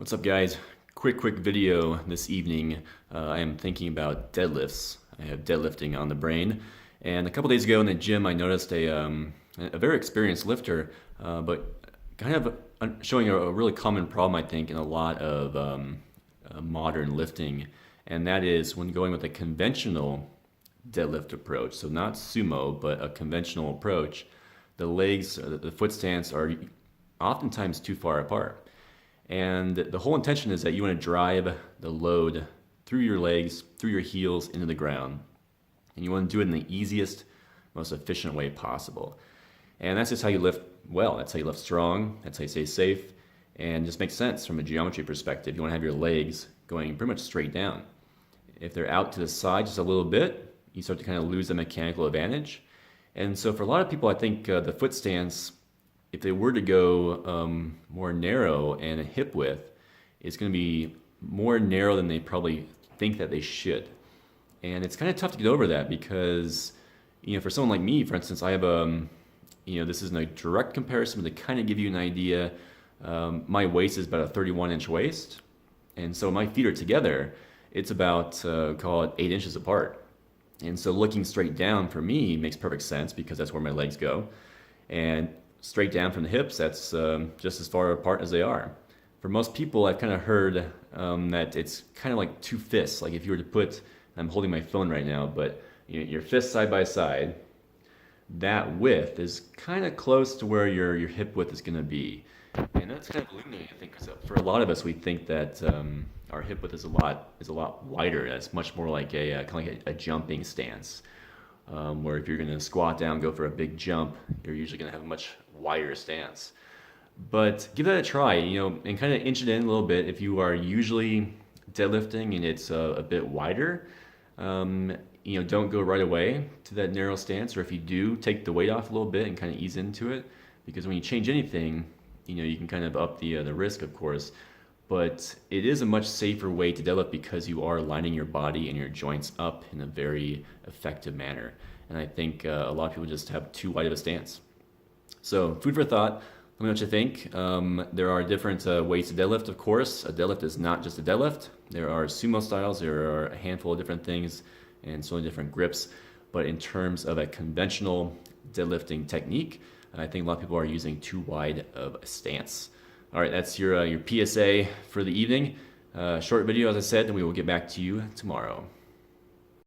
What's up, guys? Quick video this evening. I am thinking about deadlifts. I have deadlifting on the brain, and a couple days ago in the gym I noticed a very experienced lifter, but kind of showing a really common problem, I think, in a lot of modern lifting, and that is when going with a conventional deadlift approach. So not sumo, but a conventional approach. The legs, the foot stance are oftentimes too far apart. And the whole intention is that you want to drive the load through your legs, through your heels, into the ground. And you want to do it in the easiest, most efficient way possible. And that's just how you lift well. That's how you lift strong. That's how you stay safe. And just makes sense from a geometry perspective. You want to have your legs going pretty much straight down. If they're out to the side just a little bit, you start to kind of lose the mechanical advantage. And so for a lot of people, I think the foot stance, if they were to go more narrow and a hip width, it's going to be more narrow than they probably think that they should. And it's kind of tough to get over that because, for someone like me, for instance, I have this isn't a direct comparison, but to kind of give you an idea, my waist is about a 31-inch waist. And so my feet are together, it's about, call it 8 inches apart. And so looking straight down for me makes perfect sense because that's where my legs go. And straight down from the hips, that's just as far apart as they are. For most people, I've kind of heard that it's kind of like two fists. Like if you were to put, I'm holding my phone right now, but your fists side by side, that width is kind of close to where your hip width is going to be. And that's kind of illuminating, I think, because for a lot of us, we think that our hip width is a lot wider. It's much more like a jumping stance. Where if you're going to squat down, go for a big jump, you're usually going to have a much wider stance. But give that a try, and kind of inch it in a little bit. If you are usually deadlifting and it's a bit wider, don't go right away to that narrow stance. Or if you do, take the weight off a little bit and kind of ease into it. Because when you change anything, you can kind of up the risk, of course. But it is a much safer way to deadlift because you are lining your body and your joints up in a very effective manner. And I think a lot of people just have too wide of a stance. So food for thought. Let me know what you think. There are different ways to deadlift, of course. A deadlift is not just a deadlift. There are sumo styles. There are a handful of different things and so many different grips. But in terms of a conventional deadlifting technique, I think a lot of people are using too wide of a stance. All right, that's your PSA for the evening. Short video, as I said, and we will get back to you tomorrow.